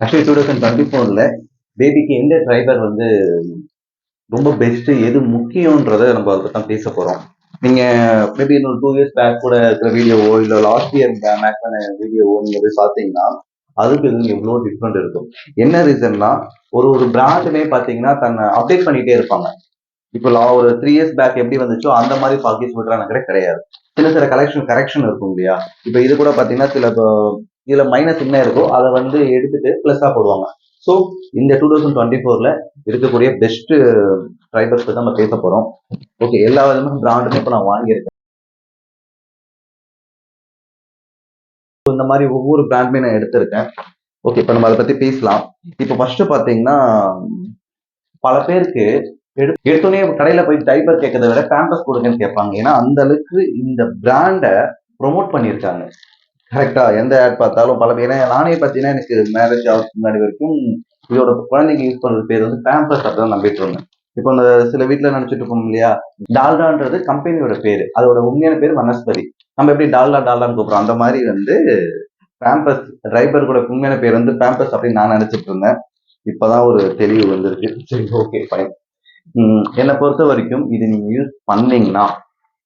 Actually 2024ல பேபிக்கு எந்த driver வந்து ரொம்ப பெஸ்ட், எது முக்கியன்றதை நம்ம அதை தான் பேச போறோம். நீங்க மேபி இன்னொரு 2 இயர்ஸ் பேக் கூட இருக்கிற வீடியோவோ இல்லை லாஸ்ட் இயர் பேக் பண்ண வீடியோவோ நீங்க போய் பார்த்தீங்கன்னா அதுக்கு இது எவ்வளோ டிஃப்ரெண்ட் இருக்கும். என்ன ரீசன்னா ஒரு ஒரு பிராண்டுமே பார்த்தீங்கன்னா தன்னை அப்டேட் பண்ணிட்டே இருப்பாங்க. இப்போ ஒரு 3 இயர்ஸ் பேக் எப்படி வந்துச்சோ அந்த மாதிரி பாக்கெட் விடுறாங்க கிடையாது. சில சில கரெக்ஷன் இருக்கும் இல்லையா. இப்போ இது கூட பார்த்தீங்கன்னா சில இதுல மைனஸ் என்ன இருக்கோ அதை வந்து எடுத்துட்டு பிளஸ்ஸா போடுவாங்க. ஸோ இந்த 2024ல இருக்கக்கூடிய பெஸ்ட் ட்ரைபர்ஸ் தான் நம்ம பேச போறோம். ஓகே, எல்லா விதமான பிராண்டுமே இப்போ நான் வாங்கியிருக்கேன். இந்த மாதிரி ஒவ்வொரு பிராண்டுமே நான் எடுத்திருக்கேன். ஓகே, இப்போ நம்ம அதை பத்தி பேசலாம். இப்போ ஃபர்ஸ்ட் பாத்தீங்கன்னா பல பேருக்கு எடுத்தோடனே கடையில போய் டைப்பர் கேட்கறத விட பேம்பஸ் கொடுங்கன்னு கேட்பாங்க. ஏன்னா அந்த அளவுக்கு இந்த பிராண்டை ப்ரொமோட் பண்ணியிருக்காங்க. கரெக்டா, எந்த ஆட் பார்த்தாலும் பல பேர். நானே பார்த்தீங்கன்னா எனக்கு மேரேஜ் ஆகிறதுக்கு முன்னாடி வரைக்கும் இதோட குழந்தைங்க யூஸ் பண்றது பேர் வந்து பேம்பர்ஸ் அப்படின்னு நம்பிட்டு இருந்தேன். இப்போ அந்த சில வீட்டில் நினைச்சிட்டு இருக்கோம் இல்லையா, டால்டான்றது கம்பெனியோட பேரு, அதோட உண்மையான பேர் வனஸ்பதி. நம்ம எப்படி டால்டான்னு கூப்பிடுறோம், அந்த மாதிரி வந்து பேம்பர்ஸ் டிரைவர் கூட உண்மையான பேர் வந்து பேம்பர்ஸ் அப்படின்னு நான் நினைச்சிட்டு இருந்தேன். இப்பதான் ஒரு தெளிவு வந்திருக்கு. சரி, ஓகே, ஃபைன். என்னை பொறுத்த வரைக்கும் இது நீங்க யூஸ் பண்ணீங்கன்னா,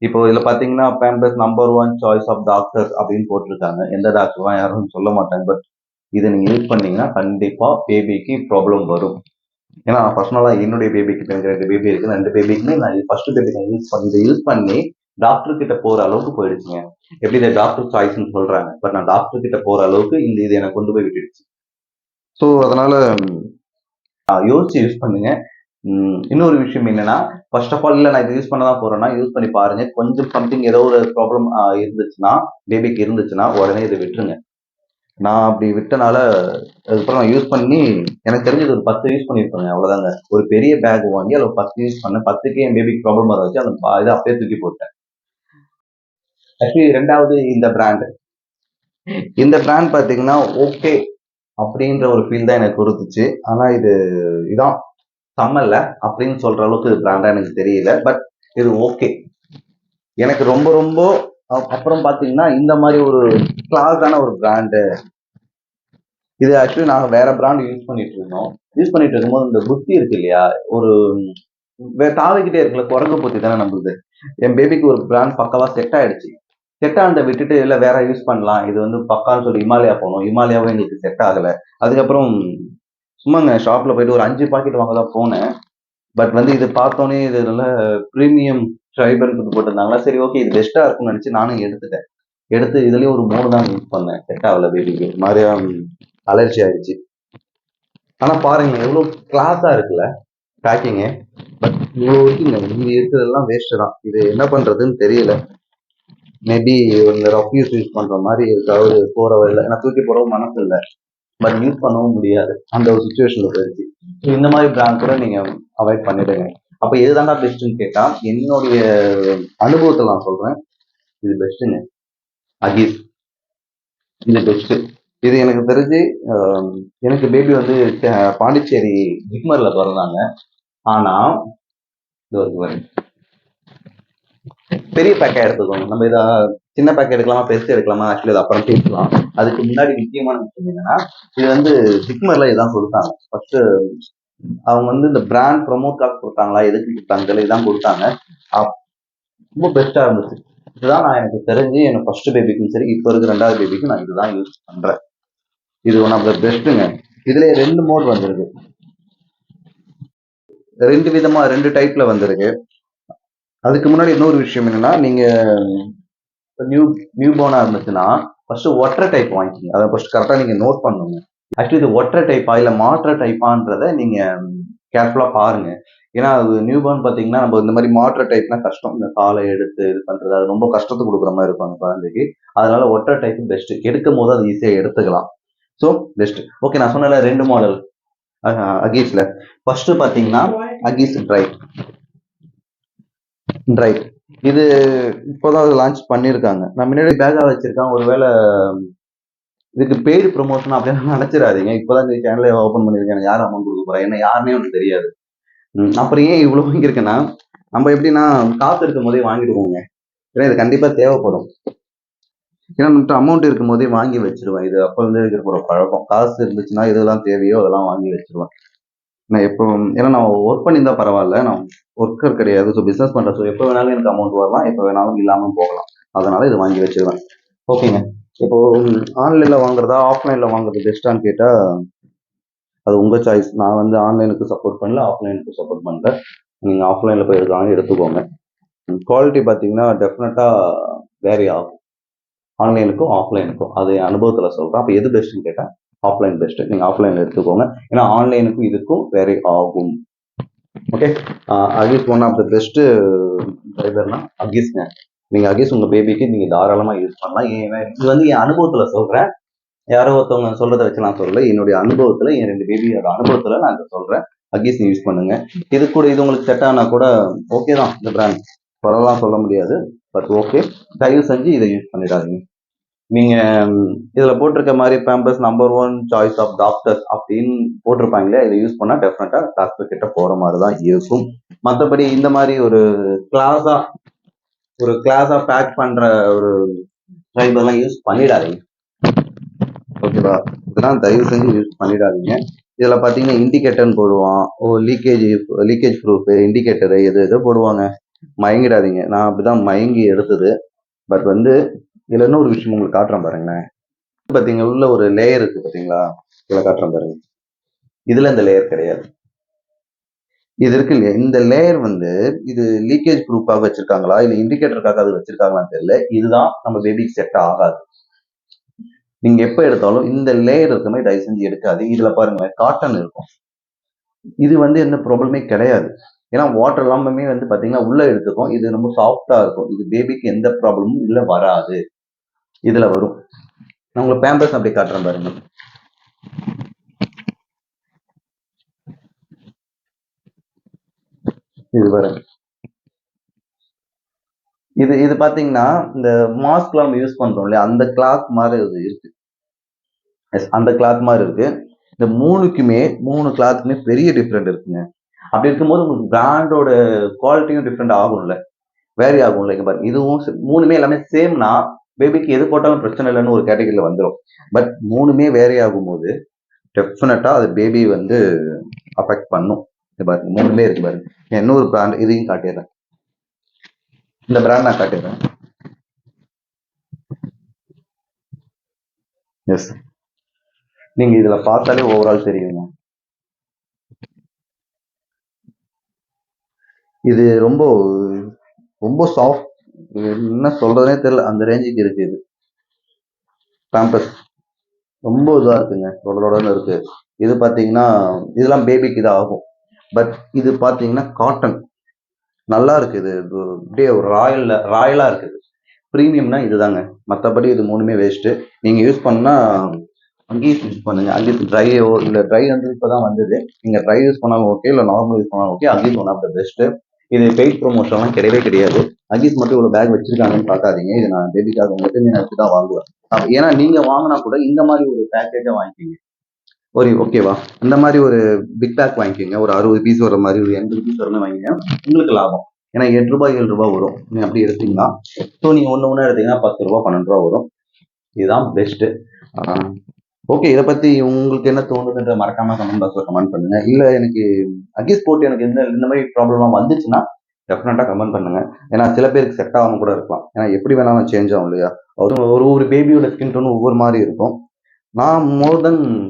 இப்போ இதுல பாத்தீங்கன்னா Pampers number 1 choice of doctor அப்படின்னு போட்டிருக்காங்க. எந்த டாக்டரும் யாரும் சொல்ல மாட்டாங்க. பட் இதை நீங்க யூஸ் பண்ணீங்கன்னா கண்டிப்பா பேபிக்கு ப்ராப்ளம் வரும். ஏன்னா பர்சனலா என்னுடைய பேபிக்கு 2 பேபி இருக்கு. 2 பேபிக்குமே நான் ஃபர்ஸ்ட் பேபிக்கு இதை யூஸ் பண்ணி டாக்டர் கிட்ட போற அளவுக்கு போயிடுச்சுங்க. எப்படி இதை டாக்டர் சாய்ஸ்ன்னு சொல்றாங்க, பட் நான் டாக்டர் கிட்ட போற அளவுக்கு இது எனக்கு கொண்டு போய் விட்டுடுச்சு. ஸோ அதனால யோசிச்சு யூஸ் பண்ணுங்க. இன்னொரு விஷயம் என்னன்னா, ஃபர்ஸ்ட் ஆஃப் ஆல் இல்லை நான் இது யூஸ் பண்ண தான் போறேன்னா யூஸ் பண்ணி பாருங்க. கொஞ்சம் சம்திங் ஏதோ ஒரு ப்ராப்ளம் இருந்துச்சுன்னா, பேபிக்கு இருந்துச்சுன்னா உடனே இதை விட்டுருங்க. நான் அப்படி விட்டனால அதுக்கப்புறம் நான் யூஸ் பண்ணி எனக்கு தெரிஞ்சது ஒரு 10 யூஸ் பண்ணியிருப்பேங்க, அவ்வளோதாங்க. ஒரு பெரிய பேக் வாங்கி அதில் 10 யூஸ் பண்ணேன். 10க்கே என் பேபிக்கு ப்ராப்ளம் வச்சு அந்த இதை அப்படியே தூக்கி போட்டேன். ஆக்சுவலி 2வது இந்த பிராண்ட் பார்த்தீங்கன்னா ஓகே அப்படின்ற ஒரு ஃபீல் தான் எனக்கு கொடுத்துச்சு. ஆனால் இதான் சம்மல்ல அப்படின்னு சொல்ற அளவுக்கு இது பிராண்டா எனக்கு தெரியல. பட் இது ஓகே எனக்கு ரொம்ப ரொம்ப. அப்புறம் பாத்தீங்கன்னா இந்த மாதிரி ஒரு கிளாஸான ஒரு பிராண்டு இது. ஆக்சுவலி நாங்கள் வேற பிராண்ட் யூஸ் பண்ணிட்டு இருக்கும்போது இந்த புத்தி இருக்கு இல்லையா, ஒரு தாவிக்கிட்டே இருக்குல்ல, குரங்கு புத்தி தானே நம்மளுது. என் பேபிக்கு ஒரு பிராண்ட் பக்காவா செட் ஆயிடுச்சு. செட் ஆனதை விட்டுட்டு இல்லை வேற யூஸ் பண்ணலாம், இது வந்து பக்கான்னு சொல்லி இமாலயா போனோம். இமாலயாவும் எங்களுக்கு செட் ஆகலை. அதுக்கப்புறம் சும்மாங்க ஷாப்ல போயிட்டு ஒரு 5 பாக்கெட் வாங்க தான் போனேன். பட் வந்து இது பார்த்தோன்னே இது நல்ல ப்ரீமியம் ட்ரைபர் போட்டிருந்தாங்களா, சரி ஓகே இது பெஸ்ட்டாக இருக்கும்னு நினச்சி நானும் எடுத்து இதுலேயும் ஒரு 3 தான் யூஸ் பண்ணேன். செட் ஆகல பேபிக்கு, மாதிரியா அலர்ஜி ஆயிடுச்சு. ஆனால் பாருங்க எவ்வளோ கிளாஸாக இருக்குல்ல பேக்கிங்கு. பட் இவ்வளோ இருக்குங்க, இங்கே இருக்கிறதெல்லாம் வேஸ்ட்டு தான். இது என்ன பண்ணுறதுன்னு தெரியல. மேபி இந்த ரஃப் யூஸ் பண்ணுற மாதிரி இருக்காவது போகிற வழியில், ஏன்னா தூக்கி போகிறவும் மனசு இல்லை, பட் யூஸ் பண்ணவும் முடியாது, அந்த ஒரு சுச்சுவேஷனில் போயிடுச்சு. இந்த மாதிரி பிராண்ட் கூட நீங்கள் அவாய்ட் பண்ணிடுங்க. அப்ப எதுதாண்டா பெஸ்ட்னு கேட்டா என்னுடைய அனுபவத்தை நான் சொல்றேன், இது பெஸ்ட்டுங்க. அகீஸ் இது பெஸ்ட். இது எனக்கு தெரிஞ்சு எனக்கு பேபி வந்து பாண்டிச்சேரி ஜிக்மர்ல பிறந்தாங்க. ஆனா பெரிய பேக்கெட் எடுத்துக்கோங்க. நம்ம இதை சின்ன பேக்கெட் எடுக்கலாமா பெருசு எடுக்கலாமா, ஆக்சுவலி அது அப்புறம் பேசலாம். அதுக்கு முன்னாடி முக்கியமான விஷயம் என்னன்னா, இது வந்து ஜிக்மர்ல இதான் கொடுத்தாங்க ஃபர்ஸ்ட். அவங்க வந்து இந்த பிராண்ட் ப்ரொமோட்காக கொடுத்தாங்களா எதுக்கு கொடுத்தாங்க இதான் கொடுத்தாங்க. ரொம்ப பெஸ்டா இருந்துச்சு. இதுதான் நான் எனக்கு தெரிஞ்சு எனக்கு ஃபர்ஸ்ட் பேபிக்கும் சரி இப்போ இருக்கிற 2வது பேபிக்கும் நான் இதுதான் யூஸ் பண்றேன். இது ஒன் ஆஃப் த பெஸ்ட்டுங்க. இதுல 2 மோட் வந்திருக்கு, 2 விதமா 2 டைப்ல வந்திருக்கு. அதுக்கு முன்னாடி இன்னொரு விஷயம் என்னன்னா, நீங்க நியூ போர்னா இருந்துச்சுன்னா ஃபர்ஸ்ட் ஒற்றை டைப் வாங்கிக்கிங்க. அதை ஃபர்ஸ்ட் கரெக்டா நீங்க நோட் பண்ணுங்க. ஆக்சுவலி இது ஒற்றை டைப்பா இல்ல மாற்ற டைப்பான்றதை நீங்க கேர்ஃபுல்லா பாருங்க. ஏன்னா அது நியூ பார்ன் பார்த்தீங்கன்னா நம்ம இந்த மாதிரி மாற்ற டைப்னா கஷ்டம். இந்த காலை எடுத்து இது பண்றது அது ரொம்ப கஷ்டத்தை கொடுக்குற மாதிரி இருக்கும் அந்த குழந்தைக்கு. அதனால ஒற்றை டைப் பெஸ்ட். எடுக்கும் போது அது ஈஸியாக எடுத்துக்கலாம். So best. ஓகே, நான் சொன்ன 2 மாடல் அகீஸ்ல. ஃபர்ஸ்ட் பார்த்தீங்கன்னா அகீஸ் ட்ரைட். இது இப்போதான் லான்ச் பண்ணியிருக்காங்க. நான் முன்னாடி பேக்கா வச்சிருக்கேன். ஒருவேளை இதுக்கு பெய்டு ப்ரொமோஷன் அப்படின்னு நினைச்சிடாதீங்க. இப்போதான் இந்த சேனலை ஓப்பன் பண்ணியிருக்கேன். யாரும் அமௌண்ட் கொடுக்க போறேன் என்ன யாருன்னே எனக்கு தெரியாது. அப்புறம் ஏன் இவ்வளோ வாங்கியிருக்கேன்னா, நம்ம எப்படின்னா காசு இருக்கும் போதே வாங்கிடுவோங்க. ஏன்னா இது கண்டிப்பா தேவைப்படும். ஏன்னா நம்மகிட்ட அமௌண்ட் இருக்கும் போதே வாங்கி வச்சிருவேன். இது அப்ப இருந்து இருக்கிற ஒரு பழக்கம். காசு இருந்துச்சுன்னா எதெல்லாம் தேவையோ அதெல்லாம் வாங்கி வச்சிருவேன். நான் எப்போ ஏன்னா நான் ஒர்க் பண்ணியிருந்தா பரவாயில்ல. நான் ஒர்க்கர் கிடையாது. ஸோ பிசினஸ் பண்றேன். ஸோ எப்போ வேணாலும் எனக்கு அமௌண்ட் வரலாம். எப்போ வேணாலும் இல்லாம போகலாம். அதனால இதை வாங்கி வச்சிருவேன். ஓகேங்க. இப்போ ஆன்லைன்ல வாங்குறதா ஆஃப்லைன்ல வாங்குறது பெஸ்ட்டான்னு கேட்டா அது உங்க சாய்ஸ். நான் வந்து ஆன்லைனுக்கு சப்போர்ட் பண்ணல, ஆஃப்லைனுக்கு சப்போர்ட் பண்றேன். நீங்க ஆஃப்லைன்ல போய் எடுக்கலாம் எடுத்துக்கோங்க. குவாலிட்டி பார்த்தீங்கன்னா டெஃபினட்டா வேரி ஆகும். ஆன்லைனுக்கும் ஆஃப்லைனுக்கும் அது என் அனுபவத்தில் சொல்றேன். அப்போ எது பெஸ்ட்னு கேட்டா ஆஃப்லைன் பெஸ்ட். நீங்க ஆஃப்லைன்ல எடுத்துக்கோங்க. ஏன்னா ஆன்லைனுக்கும் இதுக்கும் வேரி ஆகும். ஓகே. அகீஸ் ஒன் ஆஃப் த பெஸ்ட் டிரைவர்னா அகீஸ்ங்க. நீங்க அகீஸ் உங்க பேபிக்கு நீங்க தாராளமா யூஸ் பண்ணலாம். இது வந்து என் அனுபவத்துல சொல்றேன். யாரோ ஒருத்தவங்க சொல்றதை வச்சு நான் சொல்லல. என்னுடைய அனுபவத்துல என் 2 பேபியோட அனுபவத்துல நான் இதை சொல்றேன். அகீஸ் யூஸ் பண்ணுங்க. இது கூட இது உங்களுக்கு செட் ஆனா கூட ஓகே தான். இந்த பிராண்ட் பரவாயில்லாம் சொல்ல முடியாது. But okay. தயவு செஞ்சு இதை யூஸ் பண்ணிடாதீங்க. நீங்க இதுல போட்டிருக்க மாதிரி Pampers number 1 choice of doctors அப்படின்னு போட்டிருப்பாங்களே, இதை யூஸ் பண்ணா டெஃபினட்டா டாக்டர் கிட்ட போற மாதிரி தான் இருக்கும். மற்றபடி இந்த மாதிரி ஒரு கிளாஸா பேக் பண்ற ஒரு ஃபைபர்லாம் யூஸ் பண்ணிடாதீங்க. ஓகேவா? இதெல்லாம் தயவு செஞ்சு யூஸ் பண்ணிடாதீங்க. இதுல பாத்தீங்கன்னா இண்டிகேட்டர்னு போடுவான். லீக்கேஜ் ப்ரூஃப், இண்டிகேட்டர் எது போடுவாங்க. மயங்கிடாதீங்க. நான் அப்படிதான் மயங்கி எடுத்தது. பட் வந்து இதுல என்ன ஒரு விஷயம் உங்களுக்கு காட்டுறேன் பாருங்களேன். பாத்தீங்க உள்ள ஒரு லேயர் இருக்கு பாத்தீங்களா? இதுல காட்டுறேன் பாருங்க. இதுல இந்த லேயர் கிடையாது. இது இருக்கு இல்லையா? இந்த லேயர் வந்து இது லீக்கேஜ் ப்ரூஃபாக வச்சிருக்காங்களா இல்ல இண்டிகேட்டருக்காக அது வச்சிருக்காங்களான்னு தெரியல. இதுதான் நம்ம பேபிக்கு செட் ஆகாது. நீங்க எப்ப எடுத்தாலும் இந்த லேயர் இருக்க மாதிரி தயவு செஞ்சு எடுக்காது. இதுல பாருங்க காட்டன் இருக்கும். இது வந்து எந்த ப்ராப்ளமே கிடையாது. ஏன்னா வாட்டர் எல்லாமே வந்து பாத்தீங்கன்னா உள்ள எடுத்துக்கும். இது ரொம்ப சாஃப்டா இருக்கும். இது பேபிக்கு எந்த ப்ராப்ளமும் இல்ல வராது. இதுல வரும். நான் உங்களுக்கு பேம்பர்ஸ் அப்படி காட்டுறேன் பாருங்க. இது பாருங்க. இது பாத்தீங்கன்னா இந்த மாஸ்க் எல்லாம் யூஸ் பண்றோம் இல்லையா, அந்த கிளாத் மாதிரி இது இருக்கு. அந்த கிளாத் மாதிரி இருக்கு. இந்த மூணு கிளாத்துக்குமே பெரிய டிஃப்ரெண்ட் இருக்குங்க. அப்படி இருக்கும்போது உங்களுக்கு பிராண்டோட குவாலிட்டியும் டிஃப்ரெண்ட் ஆகும்ல, வேரி ஆகும்ல. இங்க பாருங்க, இதுவும் மூணுமே எல்லாமே சேம்னா பேபிக்கு எது போட்டாலும் பிரச்சனை இல்லைன்னு ஒரு கேட்டகரியில வந்துடும். பட் மூணுமே வேரி ஆகும்போது டெஃபினட்டா அது பேபி வந்து அஃபெக்ட் பண்ணும். பாருங்க மூணுமே இருக்கு பாருங்க. இன்னொரு பிராண்ட் இதையும் காட்டிடுறேன். இந்த பிராண்ட் நான் காட்டிடுறேன். எஸ், நீங்க இதுல பார்த்தாலே ஓவரால் தெரியுங்க. இது ரொம்ப ரொம்ப சாஃப்ட். என்ன சொல்றதுனே தெரியல, அந்த ரேஞ்சுக்கு இருக்கு. இது பேம்பஸ் ரொம்ப இதா இருக்குங்க, தொடர்ந்து இருக்கு. இது பாத்தீங்கன்னா இதெல்லாம் பேபிக்கு இது ஆகும். பட் இது பாத்தீங்கன்னா காட்டன் நல்லா இருக்கு. இது அப்படியே ஒரு ராயலா இருக்குது. ப்ரீமியம்னா இதுதாங்க. மற்றபடி இது மூணுமே வேஸ்ட்டு. நீங்கள் யூஸ் பண்ணால் அங்கீஸ் யூஸ் பண்ணுங்க. அங்கீஸ் ட்ரையோ இல்லை ட்ரை வந்து இப்போ தான் வந்தது. நீங்கள் ட்ரை யூஸ் பண்ணாலும் ஓகே, இல்லை நார்மல் யூஸ் பண்ணாலும் ஓகே. அங்கீஸ் ஒன் ஆஃப் த பெஸ்ட்டு. இது பெய்ட் ப்ரொமோஷன்லாம் கிடையவே கிடையாது. அங்கீஸ் மட்டும் இவ்வளோ பேக் வச்சிருக்காங்கன்னு பார்க்காதீங்க. இது நான் பேபிக்காக மட்டுமே நான் வச்சு தான் வாங்குவேன். ஏன்னா நீங்கள் வாங்கினா கூட இந்த மாதிரி ஒரு பேக்கேஜை வாங்கிக்கிங்க. ஒரு ஓகேவா, இந்த மாதிரி ஒரு பிக் பேக் வாங்கிக்கோங்க. ஒரு 60 பீஸ் வர மாதிரி, ஒரு 80 பீஸ் வர மாதிரி வாங்கிங்க. உங்களுக்கு லாபம். ஏன்னா 8 ரூபாய் 7 ரூபாய் வரும். நீங்க அப்படி எடுத்தீங்கன்னா, ஸோ நீங்க ஒன்று எடுத்தீங்கன்னா 10 ரூபாய் 12 ரூபா வரும். இதுதான் பெஸ்ட். ஓகே, இதை பத்தி உங்களுக்கு என்ன தோணுதுன்ற மறக்காம கமெண்ட் பாக்ஸ்ல கமெண்ட் பண்ணுங்க. இல்ல எனக்கு அகேஸ் போட்டு எனக்கு இந்த மாதிரி ப்ராப்ளம் வந்துச்சுன்னா டெஃபினட்டா கமெண்ட் பண்ணுங்க. ஏன்னா சில பேருக்கு செட் ஆகாம கூட இருக்கலாம். ஏன்னா எப்படி வேணாலும் சேஞ்ச் ஆகும் இல்லையா? ஒரு பேபியோட ஸ்கின் டோன் ஒவ்வொரு மாதிரி இருக்கும். நான்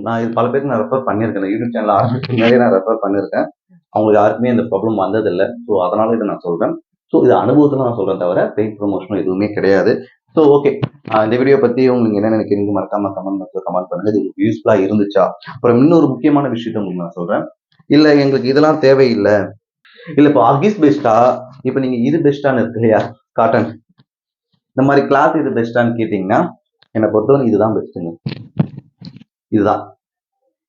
நான் இது பல பேருக்கு நான் ரெஃபர் பண்ணியிருக்கேன். யூடியூப் சேனல் ஆரம்பிச்சு நிறைய நான் ரெஃபர் பண்ணியிருக்கேன். அவங்களுக்கு யாருக்குமே இந்த ப்ராப்ளம் வந்ததில்லை. ஸோ அதனால இதை நான் சொல்றேன். ஸோ இது அனுபவத்தில் நான் சொல்றேன், தவிர பெயிட் ப்ரொமோஷன் எதுவுமே கிடையாது. ஸோ ஓகே, இந்த வீடியோ பத்தி உங்களுக்கு என்ன நினைக்கிறீங்க மறக்காம கமெண்ட் பாக்ஸ்ல கமெண்ட் பண்ணுங்க. இது யூஸ்ஃபுல்லா இருந்துச்சா? அப்புறம் இன்னொரு முக்கியமான விஷயத்த உங்களுக்கு நான் சொல்றேன். இல்ல எங்களுக்கு இதெல்லாம் தேவையில்லை, இல்ல இப்போ அகிஸ் பெஸ்டா, இப்போ நீங்க இது பெஸ்டான்னு இருக்கு இல்லையா, காட்டன் இந்த மாதிரி கிளாத் இது பெஸ்டான்னு கேட்டீங்கன்னா என்னை பொறுத்தவரை இதுதான் பெஸ்ட்டுங்க. இதுதான்.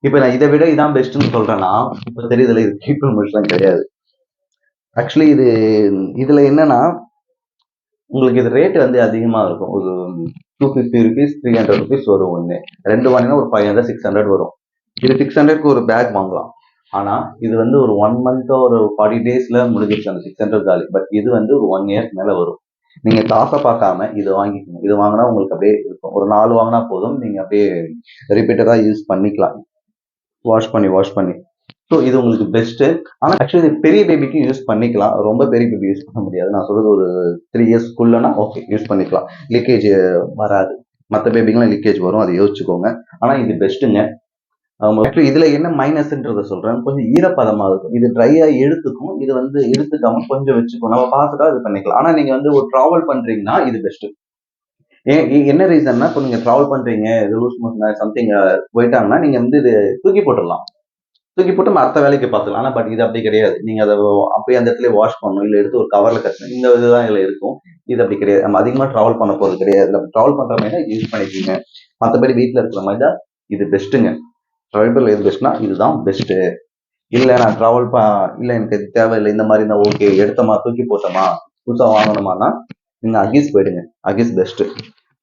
இப்ப நான் இதை விட இதான் பெஸ்ட்னு சொல்றேன்னா இப்ப தெரியுதுல, இது பெய்ட் ப்ரொமோஷன் கிடையாது. ஆக்சுவலி இதுல என்னன்னா உங்களுக்கு இது ரேட் வந்து அதிகமா இருக்கும். ஒரு 250 ருபீஸ் 300 ருபீஸ் வரும். ஒண்ணு ரெண்டு வாங்கினா ஒரு 500 600 வரும். இது 600க்கு ஒரு பேக் வாங்கலாம். ஆனா இது வந்து ஒரு 1 மந்த் ஒரு 40 டேஸ்ல முடிஞ்சிருச்சு அந்த 600 காலி. பட் இது வந்து ஒரு 1 இயர்க்கு மேல வரும். நீங்க காசை பார்க்காம இதை வாங்கிக்கணும். இது வாங்கினா உங்களுக்கு அப்படியே இருக்கும். ஒரு 4 வாங்கினா போதும். நீங்க அப்படியே ரிப்பீட்டடா யூஸ் பண்ணிக்கலாம். வாஷ் பண்ணி. ஸோ இது உங்களுக்கு பெஸ்ட்டு. ஆனால் ஆக்சுவலி பெரிய பேபிக்கு யூஸ் பண்ணிக்கலாம். ரொம்ப பெரிய பேபி யூஸ் பண்ண முடியாது. நான் சொல்றது ஒரு 3 இயர்ஸ்க்குள்ளனா ஓகே யூஸ் பண்ணிக்கலாம். லீக்கேஜ் வராது. மற்ற பேபிக்கெல்லாம் லீக்கேஜ் வரும். அதை யோசிச்சுக்கோங்க. ஆனால் இது பெஸ்ட்டுங்க. ஆக்சுவலி இதுல என்ன மைனஸ்ன்றத சொல்றேன். கொஞ்சம் ஈரப்பதமா இருக்கும். இது ட்ரையா எடுத்துக்கும். இது வந்து எடுத்துக்காம கொஞ்சம் வச்சுக்கும். நம்ம பார்த்துட்டா இது பண்ணிக்கலாம். ஆனா நீங்க வந்து ஒரு டிராவல் பண்றீங்கன்னா இது பெஸ்ட். என்ன ரீசன்னா, இப்போ நீங்க டிராவல் பண்றீங்க, லூஸ் மோஷன் சம்திங் போயிட்டாங்கன்னா நீங்க வந்து இது தூக்கி போட்டுடலாம். தூக்கி போட்டு நம்ம அடுத்த வேலைக்கு பார்த்துக்கலாம். ஆனா பட் இது அப்படி கிடையாது. நீங்க அதை அப்படியே அந்த இடத்துல வாஷ் பண்ணணும், இல்லை எடுத்து ஒரு கவர்ல கட்டணும். இந்த இதுதான் இதுல இருக்கும். இது அப்படி கிடையாது. நம்ம அதிகமா டிராவல் பண்ண போறது கிடையாது. நம்ம டிராவல் பண்ற மாதிரி தான் யூஸ் பண்ணிக்கோங்க. மற்றபடி வீட்டில் இருக்கிற மாதிரி தான் இது பெஸ்ட்டுங்க. டிராவல் எது பெஸ்ட்னா இதுதான் பெஸ்ட். இல்ல நான் இல்ல எனக்கு இது தேவையில்லை, இந்த மாதிரி இருந்தா ஓகே, எடுத்தமா தூக்கி போட்டோமா புதுசா வாங்கணுமானா நீங்க அகீஸ் போயிடுங்க. அகீஸ் பெஸ்ட்.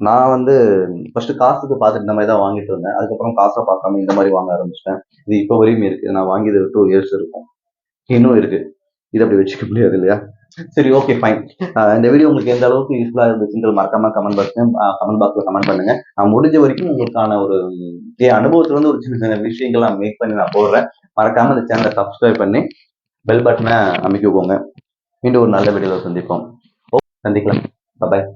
நான் வந்து ஃபர்ஸ்ட் காசுக்கு பார்த்துட்டு இந்த மாதிரி தான் வாங்கிட்டு இருந்தேன். அதுக்கப்புறம் காசை பார்க்காம இந்த மாதிரி வாங்க ஆரம்பிச்சிட்டேன். இது இப்போ வரையும் இருக்கு. நான் வாங்கியது 2 இயர்ஸ் இருக்கும். இன்னும் இருக்கு. இது அப்படி வச்சுக்க முடியாது இல்லையா? சரி, ஓகே, ஃபைன். இந்த வீடியோ உங்களுக்கு எந்த அளவுக்கு யூஸ்ஃபுல்லா இருந்துச்சுன்னு மறக்காம கமெண்ட் பாக்ஸ்ல கமெண்ட் பண்ணுங்க. நான் முடிஞ்ச வரைக்கும் உங்களுக்கான ஒரு என் அனுபவத்துல இருந்து ஒரு சின்ன சின்ன விஷயங்கள் நான் மேக் பண்ணி நான் போடுறேன். மறக்காம இந்த சேனலை சப்ஸ்கிரைப் பண்ணி பெல் பட்டனை அமைக்கிக்கோங்க. மீண்டும் ஒரு நல்ல வீடியோவில் சந்திப்போம். சந்திக்கலாம். பாய்.